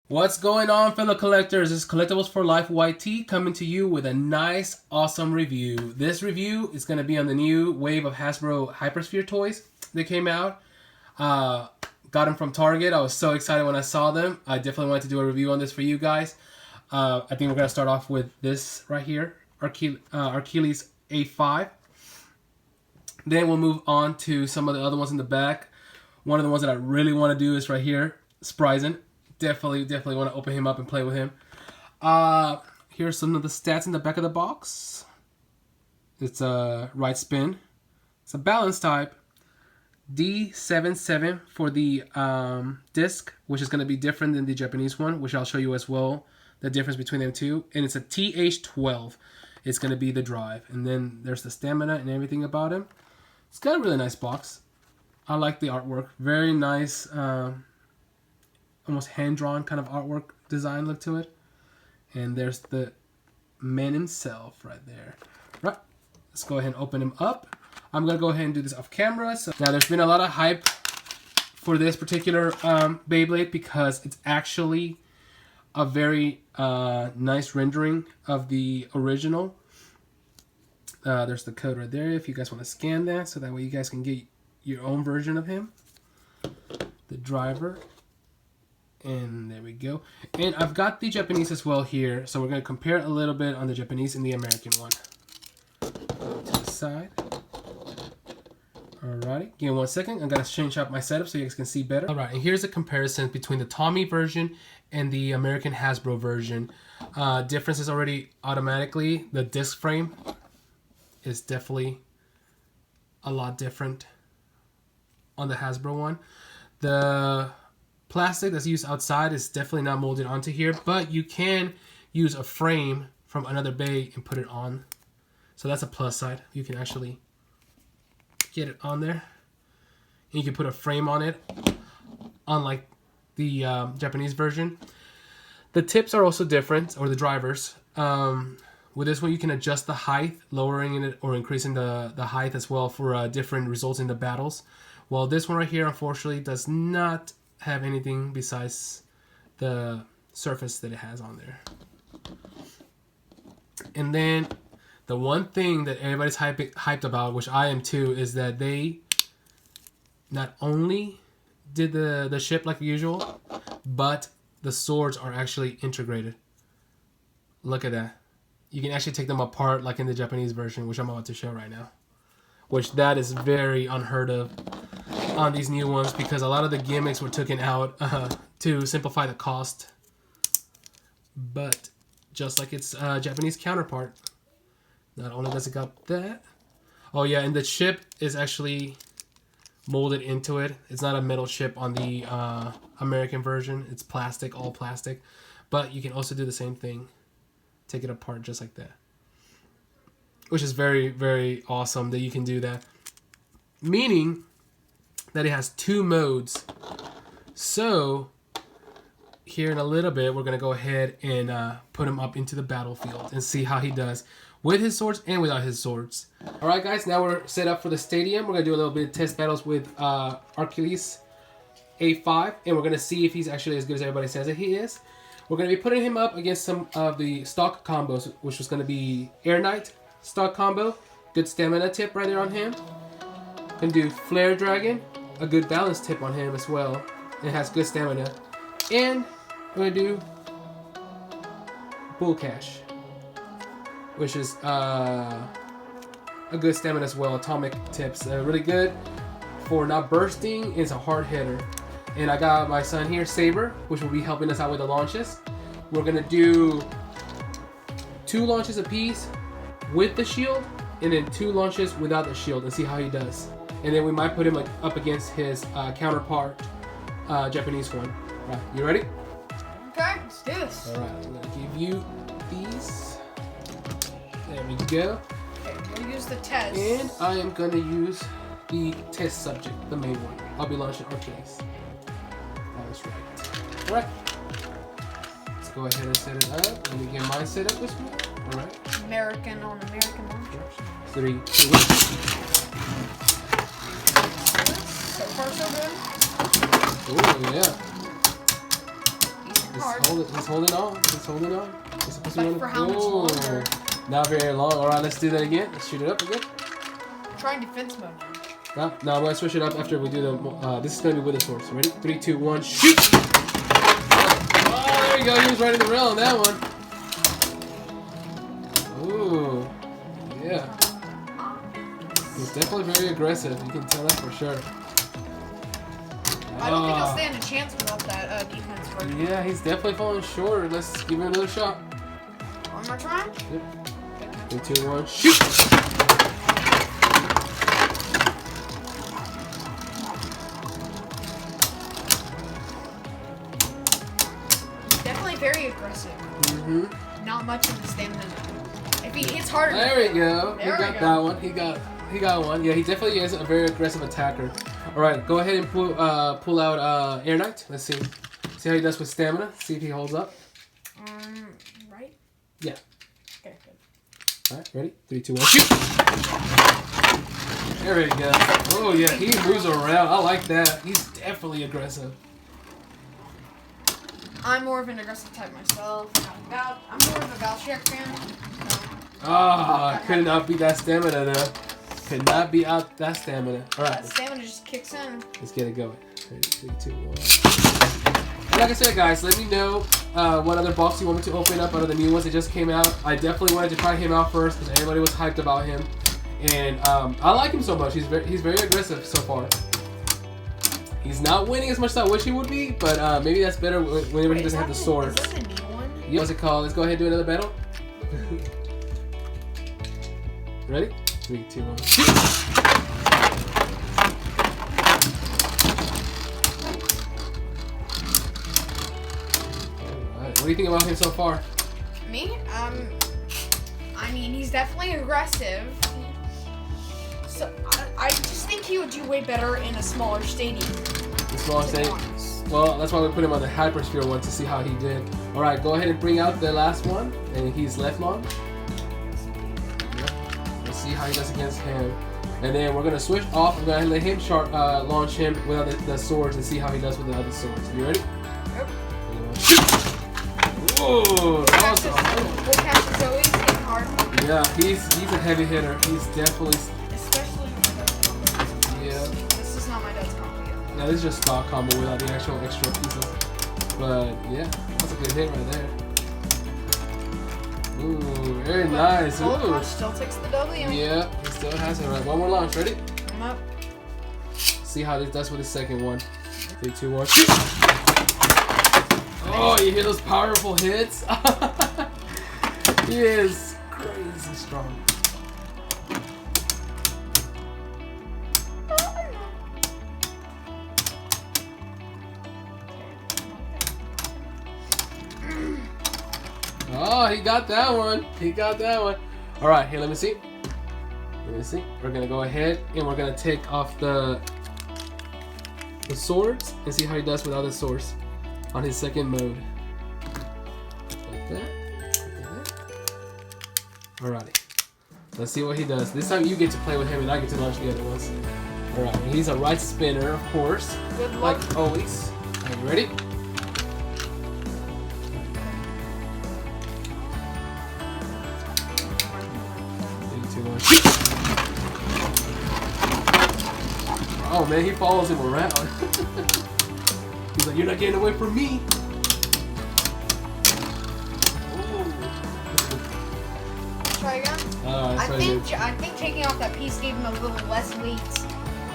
What's going on, fellow collectors? This is Collectibles for Life YT coming to you with a nice, awesome review. This review is going to be on the new wave of Hasbro Hypersphere toys that came out. Got them from Target. I was so excited when I saw them. I definitely wanted to do a review on this for you guys. I think we're going to start off with this right here, Achilles A5. Then we'll move on to some of the other ones in the back. One of the ones that I really want to do is right here, Spryzen. Definitely want to open him up and play with him. Here's some of the stats in the back of the box. It's a right spin. It's a balance type. D77 for the disc, which is going to be different than the Japanese one, which I'll show you as well, the difference between them two. And it's a TH12. It's going to be the drive. And then there's the stamina and everything about him. It's got a really nice box. I like the artwork. Very nice, almost hand-drawn kind of artwork design look to it. And there's the man himself right there. Right. Let's go ahead and open him up. I'm going to go ahead and do this off camera. So now there's been a lot of hype for this particular Beyblade because it's actually a very nice rendering of the original. There's the code right there if you guys want to scan that, so that way you guys can get your own version of him. The driver. And there we go. And I've got the Japanese as well here, so we're going to compare a little bit on the Japanese and the American one. To the side. Alrighty, give me 1 second. I'm going to change up my setup so you guys can see better. Alright, and here's a comparison between the Tommy version and the American Hasbro version. Difference is already automatically. The disc frame is definitely a lot different on the Hasbro one. The plastic that's used outside is definitely not molded onto here, but you can use a frame from another bay and put it on. So that's a plus side. You can actually get it on there. And you can put a frame on it, unlike the Japanese version. The tips are also different, or the drivers. With this one, you can adjust the height, lowering it or increasing the height as well for different results in the battles. Well, this one right here, unfortunately, does not have anything besides the surface that it has on there. And then the one thing that everybody's hyped about, which I am too, is that they not only did the ship like usual, but the swords are actually integrated. Look at that. You can actually take them apart like in the Japanese version, which I'm about to show right now. Which that is very unheard of on these new ones, because a lot of the gimmicks were taken out to simplify the cost. But just like its Japanese counterpart, not only does it got that, oh yeah, and the ship is actually molded into it. It's not a metal ship on the American version. It's plastic, all plastic. But you can also do the same thing. Take it apart just like that. Which is very, very awesome that you can do that. Meaning that it has two modes. So here in a little bit, we're going to go ahead and put him up into the battlefield and see how he does with his swords and without his swords. Alright guys, now we're set up for the stadium. We're going to do a little bit of test battles with Achilles A5, and we're going to see if he's actually as good as everybody says that he is. We're going to be putting him up against some of the stock combos, which was going to be Air Knight stock combo, good stamina tip right there on him. Can do Flare Dragon, a good balance tip on him as well. It has good stamina. And we're going to do Bull Cash, which is a good stamina as well. Atomic tips, really good for not bursting. It's a hard hitter. And I got my son here, Saber, which will be helping us out with the launches. We're going to do 2 launches apiece with the shield, and then 2 launches without the shield, and see how he does. And then we might put him like up against his counterpart, Japanese one. Right, you ready? Okay, let's do this. All right, I'm going to give you these. There we go. Okay, I'm going to use the test. And I am going to use the test subject, the main one. I'll be launching Achilles. That's right. All right. Let's go ahead and set it up. Let me get mine set up this one. All right. American on American launchers. 3, 2, 1. So far so good. Oh yeah. hard. He's holding on. He's holding on. He's supposed to But for how much longer? Not very long. All right, let's do that again. Let's shoot it up again. Trying defense mode now. No, I'm gonna switch it up after we do the. This is gonna be with the source. Ready? 3, 2, 1, shoot! Oh, there you go. He was right in the rail on that one. Ooh, yeah. He's definitely very aggressive. You can tell that for sure. I don't think he'll stand a chance without that defense first. Yeah, he's definitely falling short. Let's give him another shot. One more try? Yep. 3, 2, 1, shoot! Definitely very aggressive. Mm-hmm. Not much in the stamina. If he hits harder. There we go. There he we got go. that one. He got one. Yeah, he definitely is a very aggressive attacker. All right, go ahead and pull out Air Knight. Let's see. See how he does with stamina. See if he holds up. Right? Yeah. Okay, good. All right, ready? 3, 2, 1, shoot! There we go. Oh yeah, he moves around. I like that. He's definitely aggressive. I'm more of an aggressive type myself. I'm more of a Valchek fan. Ah, could not beat that stamina though. Could not beat out that stamina. All right, Stamina just kicks in. let's get it going. 3, 2, 1. Like I said, guys, let me know what other box you want me to open up out of the new ones that just came out. I definitely wanted to try him out first because everybody was hyped about him, and I like him so much. He's very aggressive so far. He's not winning as much as I wish he would be, but maybe that's better whenever he doesn't have the sword. Is that the new one? Yeah, what's it called? Let's go ahead and do another battle. Ready? 3, 2, 1. Shoot! Alright, what do you think about him so far? Me? I mean, he's definitely aggressive. So I just think he would do way better in a smaller stadium. The smaller stadium? Well, that's why we put him on the Hypersphere one to see how he did. Alright, go ahead and bring out the last one, and he's left launch. Let's see how he does against him. And then we're going to switch off. We're going to let him launch him without the swords and see how he does with the other swords. You ready? Yep. Whoa! That was We'll catch his always hitting hard. Yeah, he's a heavy hitter. He's definitely... Especially with the combo. Yeah. This is not my dad's combo yet. Yeah, this is just stock combo without the actual extra pieces. But yeah, that's a good hit right there. Ooh, very nice. Gold Ooh. Rush still takes the W. Yeah, he still has it. Right, one more launch. Ready? I'm up. See how this does with the second one. 3, 2, 1. Shoot! Oh, you hear those powerful hits? He is crazy strong. Oh, he got that one. He got that one. All right, here, let me see. Let me see. We're gonna go ahead and we're gonna take off the swords and see how he does without the swords on his second mode. Like that. Alrighty. Let's see what he does. This time you get to play with him and I get to launch the other ones. Alright, he's a right spinner, of course. Good luck. Like always. Are you ready? Oh man, he follows him around. He's like, you're not getting away from me. Try again. I think taking off that piece gave him a little less weight.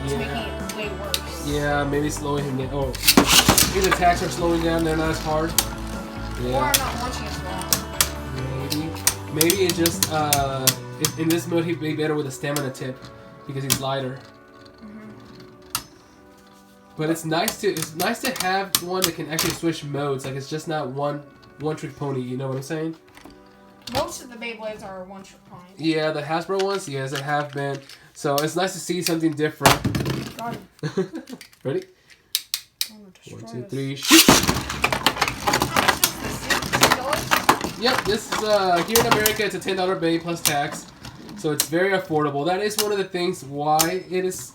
It's making it way worse. Yeah, maybe slowing him down. Oh, his attacks are slowing down. They're not as hard. Yeah. Or I'm not launching as well. Maybe it just in this mode he'd be better with a stamina tip because he's lighter. But it's nice to have one that can actually switch modes. Like it's just not one trick pony. You know what I'm saying? Most of the Beyblades are one trick ponies. Yeah, the Hasbro ones, yes, they have been. So it's nice to see something different. Got him. Ready? 1, 2, 3, shoot! How much is this? $10? Yep, this is here in America. It's a $10 Bay plus tax, so it's very affordable. That is one of the things why it is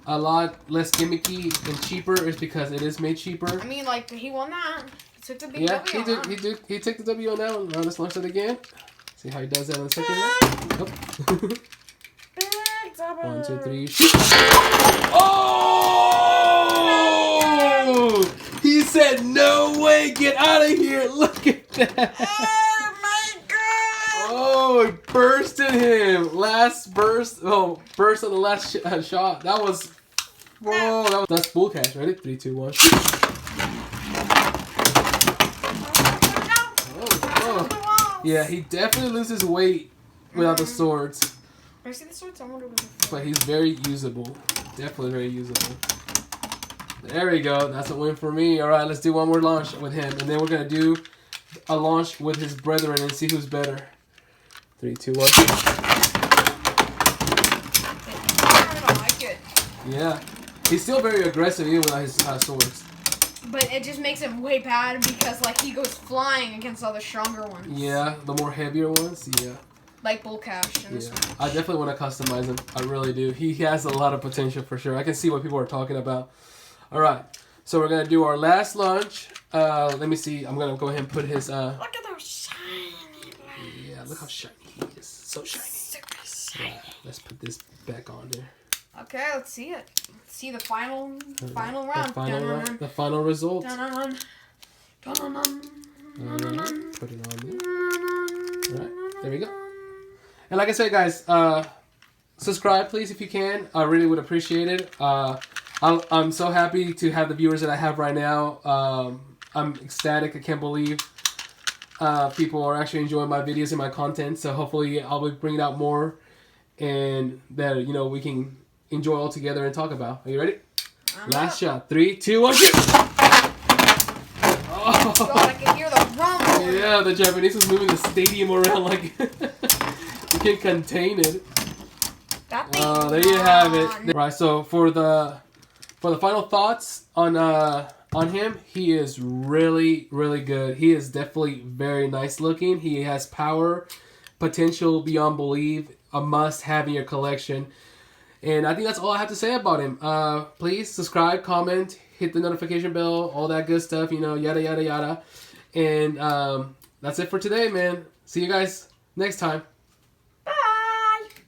a lot less gimmicky and cheaper is because it is made cheaper. I mean, like he won that. took the big W. He took the W on that one. Now let's launch it again. See how he does that on the second one. Oh. 1, 2, 3. Shoot. Oh! He said, "No way! Get out of here! Look at that!" Oh my god! Oh, it bursted him. Last burst. Oh, burst on the last shot. That was. Whoa! That's full cash. Ready? 3, 2, 1. Oh. Yeah, he definitely loses weight without the swords. I see the swords. I wonder what. But he's very usable. Definitely very usable. There we go. That's a win for me. All right, let's do one more launch with him, and then we're gonna do a launch with his brethren and see who's better. 3, 2, 1. I don't like it. Yeah, he's still very aggressive even without his swords. But it just makes him way bad because like he goes flying against all the stronger ones. Yeah, the more heavier ones. Yeah. Like Bull Cash. And Yeah, I definitely want to customize him. I really do. He has a lot of potential for sure. I can see what people are talking about. All right, so we're gonna do our last launch. Let me see. I'm gonna go ahead and put his. Look at those shiny blades. Yeah, look how shiny he is. So shiny. Super shiny. Yeah, let's put this back on there. Okay, let's see it. Let's see the final round. The final round. The final result. Put Put it on there. All right, there we go. And like I said, guys, subscribe please if you can. I really would appreciate it. I'm so happy to have the viewers that I have right now. I'm ecstatic. I can't believe people are actually enjoying my videos and my content. So hopefully I'll be bringing out more, and that we can enjoy all together and talk about. Are you ready? Last shot. 3, 2, 1, shoot! Oh God, I can hear the rumble. Yeah, the Japanese was moving the stadium around like you can't contain it. That thing. Oh, there you have it. Right, so for the final thoughts on him, he is really, really good. He is definitely very nice looking. He has power, potential beyond belief, a must-have in your collection. And I think that's all I have to say about him. Please subscribe, comment, hit the notification bell, all that good stuff, yada, yada, yada. And that's it for today, man. See you guys next time.